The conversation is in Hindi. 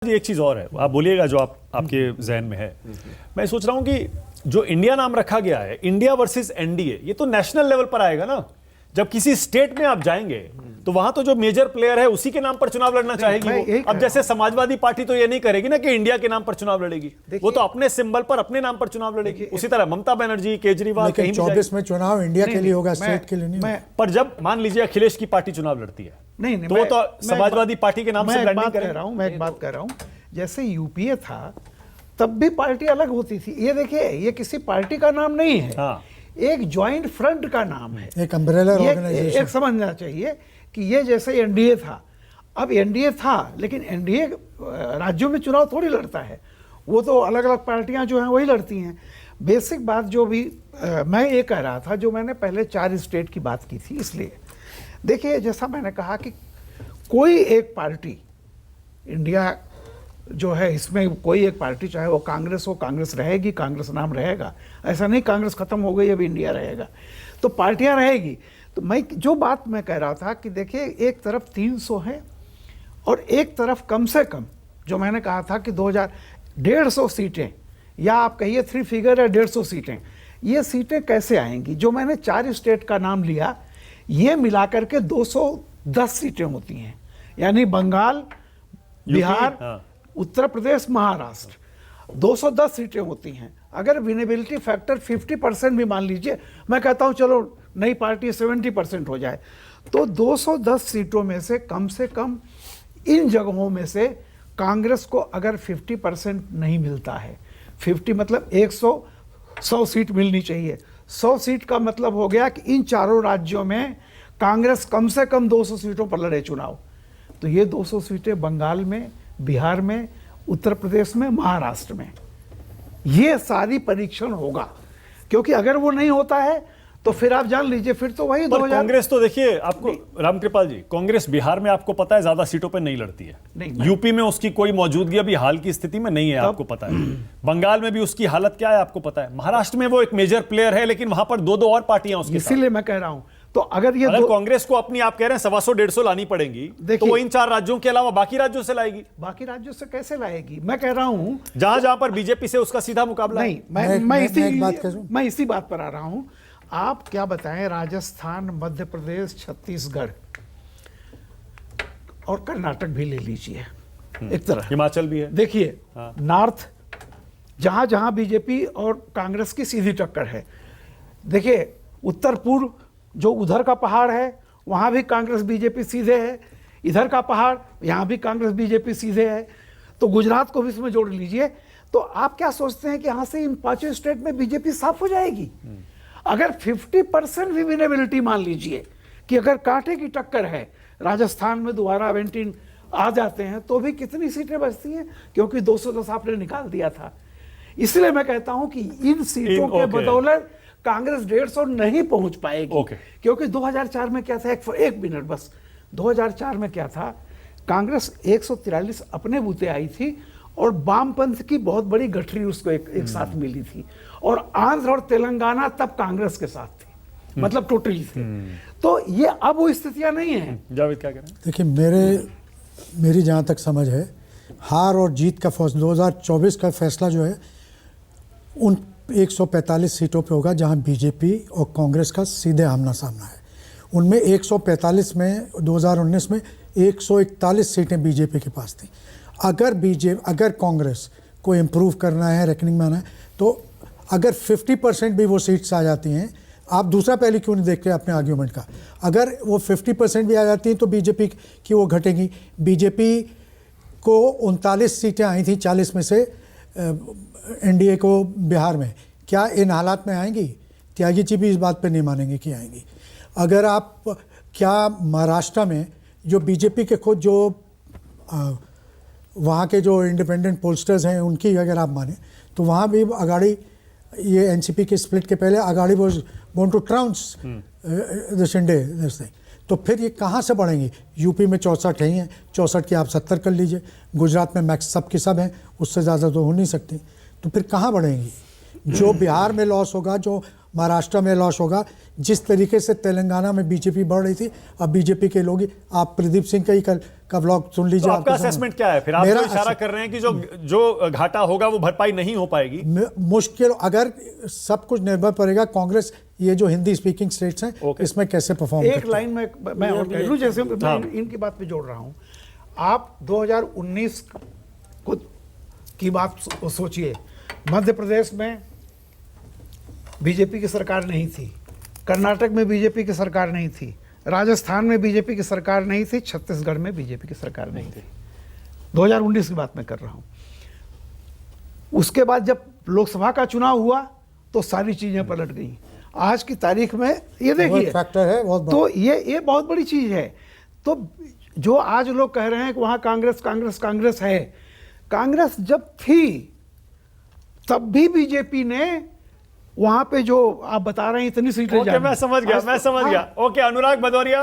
जी एक चीज़ और है, आप बोलिएगा जो आपके जहन में है। मैं सोच रहा हूँ कि जो इंडिया नाम रखा गया है, इंडिया वर्सेस एनडीए, ये तो नेशनल लेवल पर आएगा ना। जब किसी स्टेट में आप जाएंगे तो वहां तो जो मेजर प्लेयर है उसी के नाम पर चुनाव लड़ना चाहेगी वो। अब जैसे समाजवादी पार्टी तो ये नहीं करेगी ना कि इंडिया के नाम पर चुनाव लड़ेगी, वो तो अपने सिंबल पर अपने नाम पर चुनाव लड़ेगी। उसी तरह ममता बनर्जी, केजरीवाल, कहीं 24 में चुनाव इंडिया के लिए होगा, स्टेट के लिए नहीं। पर जब मान लीजिए अखिलेश की पार्टी चुनाव लड़ती है तो वो तो समाजवादी पार्टी के नाम से ब्रांडिंग करेगा। मैं एक बात कह रहा हूं, जैसे यूपीए था तब भी पार्टी अलग होती थी। ये देखिए, ये किसी पार्टी का नाम नहीं है, एक ज्वाइंट फ्रंट का नाम है, एक अम्ब्रेला ऑर्गेनाइजेशन। एक समझना चाहिए कि ये जैसे एनडीए था, अब एनडीए था लेकिन एनडीए राज्यों में चुनाव थोड़ी लड़ता है, वो तो अलग अलग पार्टियां जो हैं वही लड़ती हैं। बेसिक बात जो भी मैं ये कह रहा था, जो मैंने पहले 4 स्टेट की बात की थी, इसलिए देखिए जैसा मैंने कहा कि कोई एक पार्टी इंडिया जो है, इसमें कोई एक पार्टी, चाहे वो कांग्रेस हो, कांग्रेस रहेगी, कांग्रेस नाम रहेगा, ऐसा नहीं कांग्रेस खत्म हो गई अब इंडिया रहेगा, तो पार्टियां रहेगी। तो मैं जो बात मैं कह रहा था कि देखिए एक तरफ 300 है और एक तरफ कम से कम जो मैंने कहा था कि 150 सीटें, या आप कहिए 3 फिगर है 150 सीटें, ये सीटें कैसे आएंगी? जो मैंने 4 स्टेट का नाम लिया, ये मिलाकर के 210 सीटें होती हैं, यानी बंगाल, बिहार, उत्तर प्रदेश, महाराष्ट्र, 210 सीटें होती हैं। अगर विनेबिलिटी फैक्टर 50% भी मान लीजिए, मैं कहता हूं चलो नई पार्टी 70% हो जाए, तो 210 सीटों में से कम इन जगहों में से कांग्रेस को अगर 50% नहीं मिलता है, 50 मतलब 100 सीट मिलनी चाहिए। 100 सीट का मतलब हो गया कि इन चारों राज्यों में कांग्रेस कम से कम 200 सीटों पर लड़े चुनाव। तो ये 200 सीटें बंगाल में, बिहार में, उत्तर प्रदेश में, महाराष्ट्र में, ये सारी परीक्षण होगा। क्योंकि अगर वो नहीं होता है तो फिर आप जान लीजिए, फिर तो वही 2000। कांग्रेस तो देखिए आपको, रामकृपाल जी, कांग्रेस बिहार में आपको पता है ज्यादा सीटों पे नहीं लड़ती है, यूपी में उसकी कोई मौजूदगी अभी हाल की स्थिति में नहीं है, आपको पता है। बंगाल में भी उसकी हालत क्या है आपको पता है। महाराष्ट्र में वो एक मेजर प्लेयर है, लेकिन वहां पर 2 और पार्टियां उसके, इसीलिए मैं कह रहा हूं। तो अगर कांग्रेस को अपनी, आप कह रहे हैं 125-150 लानी पड़ेंगी, तो वो इन 4 राज्यों के अलावा बाकी राज्यों से लाएगी। बाकी राज्यों से कैसे लाएगी? मैं कह रहा हूं जहां पर बीजेपी से उसका सीधा मुकाबला नहीं। मैं इसी बात पर आ रहा हूं। आप क्या बताएं, राजस्थान, मध्य प्रदेश, छत्तीसगढ़ और कर्नाटक भी ले लीजिए, एक तरह हिमाचल भी है। देखिए नॉर्थ, जहां जहां बीजेपी और कांग्रेस की सीधी टक्कर है। देखिए उत्तर पूर्व, जो उधर का पहाड़ है वहां भी कांग्रेस बीजेपी सीधे है, इधर का पहाड़ यहां भी कांग्रेस बीजेपी सीधे है, तो गुजरात को भी इसमें जोड़ लीजिए। तो आप क्या सोचते हैं कि यहां से इन 5 स्टेट में बीजेपी साफ हो जाएगी? अगर 50% भी विनेबिलिटी मान लीजिए कि अगर कांटे की टक्कर है, राजस्थान में दोबारा अवेंटिन आ जाते हैं, तो भी कितनी सीटें बचती हैं? क्योंकि 210 आपने निकाल दिया था। इसलिए मैं कहता हूं कि इन सीटों के बदौलत कांग्रेस 150 नहीं पहुंच पाएगी। क्योंकि 2004 में क्या था, एक मिनट बस, 2004 में क्या था, कांग्रेस 143 अपने बूते आई थी और वामपंथ की बहुत बड़ी गठरी उसको एक साथ मिली थी, और आंध्र और तेलंगाना तब कांग्रेस के साथ थी, मतलब टोटली थी। तो ये अब वो स्थितियां नहीं है। जावेद क्या कह रहे हैं? देखिए मेरी जहाँ तक समझ है, हार और जीत का 2024 का फैसला जो है उन 145 सीटों पे होगा जहां बीजेपी और कांग्रेस का सीधे आमना सामना है। उनमें 145 में 2019 में 141 सीटें बीजेपी के पास थी। अगर कांग्रेस को इम्प्रूव करना है, रेकनिंग में आना है, तो अगर 50% भी वो सीट्स आ जाती हैं, आप दूसरा पहले क्यों नहीं देखते अपने आर्ग्यूमेंट का? अगर वो 50% भी आ जाती हैं तो बीजेपी की वो घटेगी। बीजेपी को 39 सीटें आई थी 40 में से एनडीए को बिहार में, क्या इन हालात में आएंगी? त्यागी जी भी इस बात पे नहीं मानेंगे कि आएंगी। अगर आप, क्या महाराष्ट्र में जो बीजेपी के खुद जो वहाँ के जो इंडिपेंडेंट पोलस्टर्स हैं उनकी अगर आप माने, तो वहाँ भी अगाड़ी, ये एनसीपी के स्प्लिट के पहले Aghadi was going to trounce the Shinde this thing. तो फिर ये कहाँ से बढ़ेंगी? यूपी में 64 ही हैं, 64 की आप 70 कर लीजिए। गुजरात में मैक्स सब के सब हैं, उससे ज़्यादा तो हो नहीं सकती। तो फिर कहाँ बढ़ेंगी? जो बिहार में लॉस होगा, जो महाराष्ट्र में लॉस होगा। जिस तरीके से तेलंगाना में बीजेपी बढ़ रही थी, अब बीजेपी के लोग, आप प्रदीप सिंह का ही कल का ब्लॉग सुन लीजिए। तो आपका असेसमेंट क्या है फिर? आप मेरा तो इशारा कर रहे हैं कि जो घाटा होगा वो भरपाई नहीं हो पाएगी। मुश्किल, अगर सब कुछ निर्भर पड़ेगा कांग्रेस, ये जो हिंदी स्पीकिंग स्टेट्स हैं इसमें कैसे परफॉर्म एक करते हैं। लाइन में मैं और कह लूं, जैसे मैं इनकी बात पे जोड़ रहा हूं। आप 2019 की बात सोचिए, मध्य प्रदेश में बीजेपी की सरकार नहीं थी, कर्नाटक में बीजेपी की सरकार नहीं थी, राजस्थान में बीजेपी की सरकार नहीं थी, छत्तीसगढ़ में बीजेपी की सरकार नहीं थी। 2019 की बात मैं कर रहा हूं। उसके बाद जब लोकसभा का चुनाव हुआ तो सारी चीजें पलट गई। आज की तारीख में ये देखिए फैक्टर है बहुत तो ये बहुत बड़ी चीज है। तो जो आज लोग कह रहे हैं कि वहां कांग्रेस कांग्रेस कांग्रेस है, कांग्रेस जब थी तब भी बीजेपी ने वहां पे जो आप बता रहे हैं इतनी सीटें ओके, मैं समझ गया। ओके, अनुराग भदौरिया,